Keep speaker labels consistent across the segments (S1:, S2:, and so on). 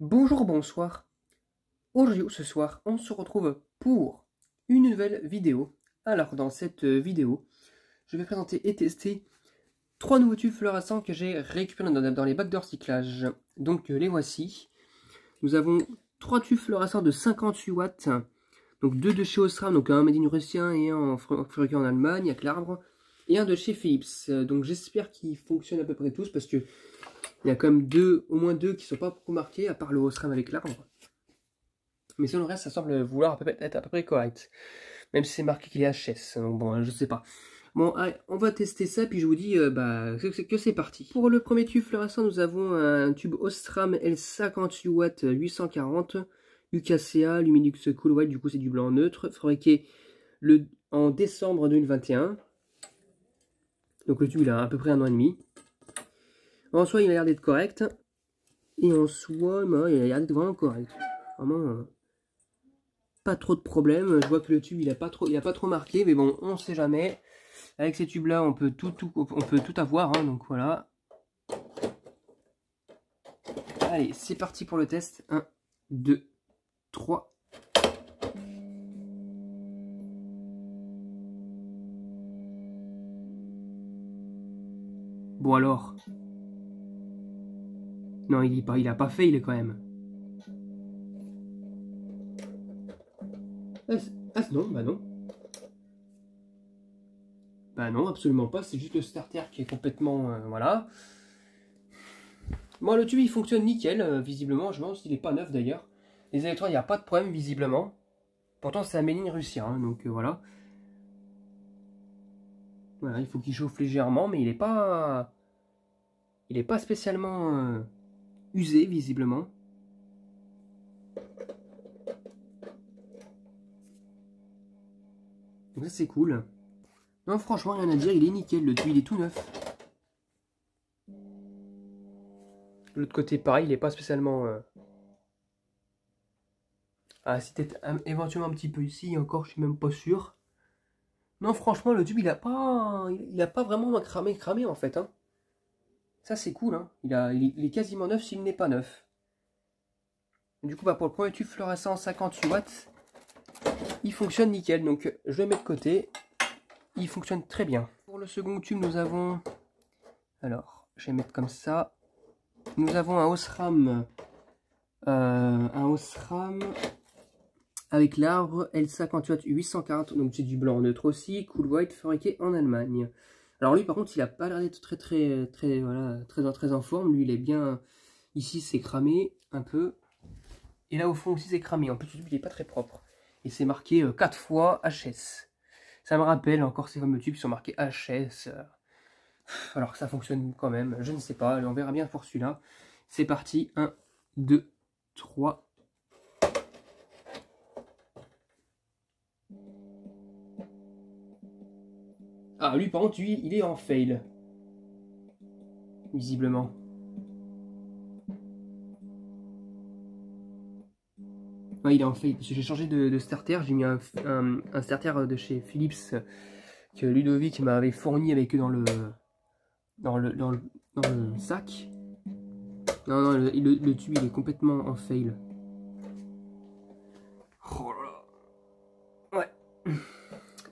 S1: Bonjour, bonsoir. Aujourd'hui ou ce soir, on se retrouve pour une nouvelle vidéo. Alors, dans cette vidéo, je vais présenter et tester 3 nouveaux tubes fluorescents que j'ai récupérés dans les bacs de recyclage. Donc, les voici. Nous avons 3 tubes fluorescents de 58 watts. Donc, 2 de chez Osram, donc un made in russien et un fabriqué en Allemagne avec l'arbre. Et un de chez Philips. Donc, j'espère qu'ils fonctionnent à peu près tous parce que il y a quand même au moins deux qui ne sont pas beaucoup marqués, à part le Osram avec l'arbre. Mais selon le reste, ça semble vouloir être à peu près correct. Même si c'est marqué qu'il est HS. Donc bon, je sais pas. Bon, allez, on va tester ça, puis je vous dis que c'est parti. Pour le premier tube fluorescent, nous avons un tube Osram L58 w 840 UKCA Luminux Cool White, du coup c'est du blanc neutre, fabriqué en décembre 2021. Donc le tube il a à peu près 1 an et demi. En soi, il a l'air d'être correct. Et en soi, bah, il a l'air d'être vraiment correct. Vraiment, pas trop de problèmes. Je vois que le tube, il a pas trop marqué. Mais bon, on sait jamais. Avec ces tubes-là, on peut tout avoir. Hein, donc voilà. Allez, c'est parti pour le test. 1, 2, 3. Bon alors. Non, il a pas fait, il est quand même. Ah non, bah non. Bah non, absolument pas. C'est juste le starter qui est complètement... voilà. Bon, le tube, il fonctionne nickel, visiblement. Je me demande s'il n'est pas neuf, d'ailleurs. Les électrodes, il n'y a pas de problème, visiblement. Pourtant, c'est un made in russien, hein, donc voilà. Voilà, il faut qu'il chauffe légèrement, mais il n'est pas... Il n'est pas spécialement usé, visiblement. Donc ça, c'est cool. Non, franchement, rien à dire, il est nickel. Le tube, il est tout neuf. De l'autre côté, pareil, il n'est pas spécialement... Ah, c'est peut-être éventuellement un petit peu ici, encore, je suis même pas sûr. Non, franchement, le tube, il a pas vraiment cramé, en fait. Hein. Ça, c'est cool. Hein. Il est quasiment neuf s'il n'est pas neuf. Du coup, pour le premier tube fluorescent 58 watts, il fonctionne nickel. Donc, je le mets de côté. Il fonctionne très bien. Pour le second tube, nous avons... Alors, je vais mettre comme ça. Nous avons un Osram. Avec l'arbre L58 840. Donc, c'est du blanc neutre aussi. Cool White, fabriqué en Allemagne. Alors lui, par contre, il a pas l'air d'être très en forme. Lui, il est bien... Ici, c'est cramé un peu. Et là, au fond aussi, c'est cramé. En plus, le tube, il n'est pas très propre. Et c'est marqué 4 fois HS. Ça me rappelle encore ces fameux tubes qui sont marqués HS. Alors que ça fonctionne quand même. Je ne sais pas. On verra bien pour celui-là. C'est parti. 1, 2, 3. Ah, lui, par contre, lui, il est en fail. Visiblement. Ouais, il est en fail. Parce que j'ai changé de starter. J'ai mis un starter de chez Philips que Ludovic m'avait fourni avec eux dans le sac. Non, le tube, il est complètement en fail. Oh là là. Ouais.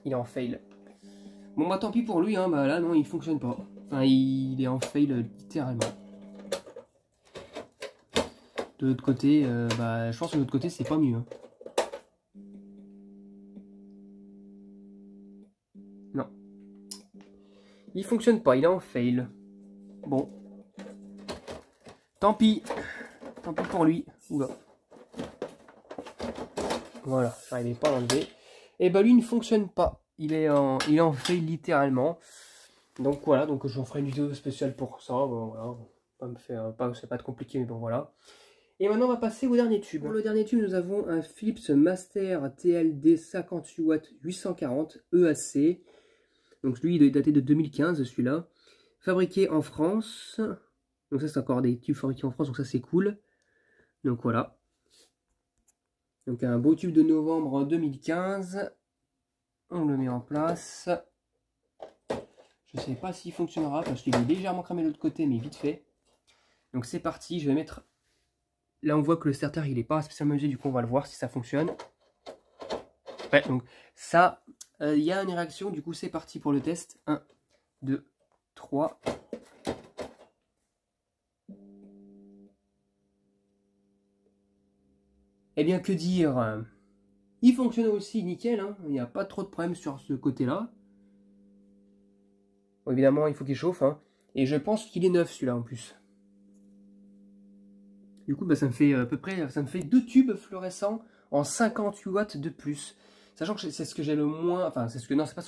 S1: Il est en fail. Bon, bah tant pis pour lui, hein. Bah là, non, il fonctionne pas. Enfin, il est en fail littéralement. De l'autre côté, je pense que de l'autre côté, c'est pas mieux. Hein. Non. Il fonctionne pas, il est en fail. Bon. Tant pis. Tant pis pour lui. Oula. Voilà, j'arrivais pas à l'enlever. Et bah lui il ne fonctionne pas. Il est en fail littéralement. Donc voilà, donc je vous ferai une vidéo spéciale pour ça. Bon, voilà. C'est pas compliqué, mais bon voilà. Et maintenant on va passer au dernier tube. Pour le dernier tube, nous avons un Philips Master TLD 58 watts 840 EAC. Donc lui il est daté de 2015 celui-là. Fabriqué en France. Donc ça c'est encore des tubes fabriqués en France, donc ça c'est cool. Donc voilà. Donc un beau tube de novembre 2015. On le met en place. Je ne sais pas s'il fonctionnera parce qu'il est légèrement cramé de l'autre côté, mais vite fait. Donc c'est parti, je vais mettre Là, on voit que le starter, il n'est pas spécialement usé, du coup, on va le voir si ça fonctionne. Ouais, donc ça, il y a une réaction, du coup, c'est parti pour le test. 1, 2, 3. Eh bien, que dire? Il fonctionne aussi nickel, hein. Il n'y a pas trop de problème sur ce côté-là. Bon, évidemment, il faut qu'il chauffe, hein. Et je pense qu'il est neuf, celui-là, en plus. Du coup, bah, ça me fait à peu près, ça me fait 2 tubes fluorescents en 58 watts de plus. Sachant que c'est ce que j'ai le moins, enfin, c'est ce que, non, c'est pas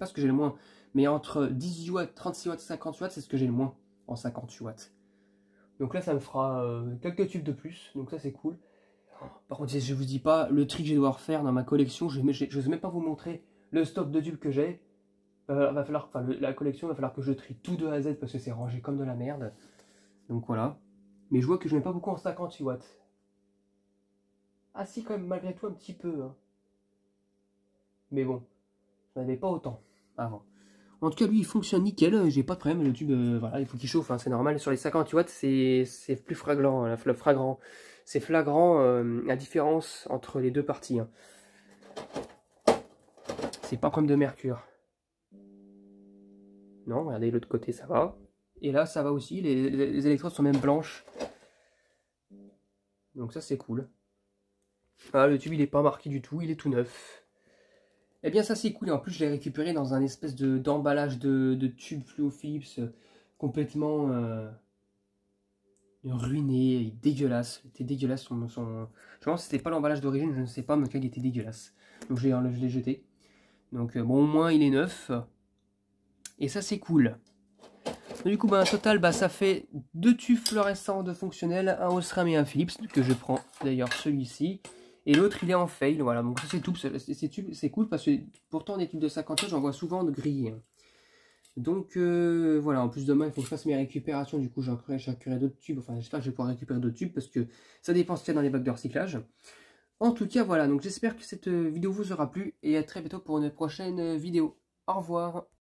S1: ce que j'ai le moins, mais entre 18 watts, 36 watts, 58 watts, c'est ce que j'ai le moins en 58 watts. Donc là, ça me fera quelques tubes de plus, donc ça, c'est cool. Par contre, je vous dis pas le tri que je vais devoir faire dans ma collection, je n'ose même pas vous montrer le stock de tubes que j'ai. Va falloir, enfin, la collection, va falloir que je trie tout de A à Z parce que c'est rangé comme de la merde. Donc voilà. Mais je vois que je mets pas beaucoup en 58 watts. Ah si, quand même, malgré tout, un petit peu. Hein. Mais bon, j'en avais pas autant avant. En tout cas, lui, il fonctionne nickel. J'ai pas de problème. Le tube, voilà, il faut qu'il chauffe. Hein, c'est normal. Sur les 58 watts, c'est plus flagrant. C'est flagrant la différence entre les deux parties. Hein. C'est pas comme de mercure. Non, regardez, l'autre côté, ça va. Et là, ça va aussi. Les électrodes sont même blanches. Donc ça, c'est cool. Ah, le tube, il n'est pas marqué du tout. Il est tout neuf. Eh bien, ça, c'est cool. Et en plus, je l'ai récupéré dans un espèce d'emballage de tube Fluo Philips complètement ruiné, dégueulasse. Il était dégueulasse. Je pense que c'était pas l'emballage d'origine, je ne sais pas, mais il était dégueulasse. Donc, je l'ai jeté. Donc, bon, au moins, il est neuf. Et ça, c'est cool. Du coup, bah, total, bah, ça fait 2 tubes fluorescents de fonctionnel, un Osram et un Philips, que je prends d'ailleurs celui-ci. Et l'autre, il est en fail, voilà. Donc ça, c'est tout. Ces tubes, c'est cool parce que pourtant, des tubes de 50 j'en vois souvent de grillés. Donc voilà, en plus demain, il faut que je fasse mes récupérations. Du coup, j'en créerai d'autres tubes. Enfin, j'espère que je vais pouvoir récupérer d'autres tubes parce que ça dépend ce qu'il y a dans les bacs de recyclage. En tout cas, voilà. Donc j'espère que cette vidéo vous aura plu et à très bientôt pour une prochaine vidéo. Au revoir.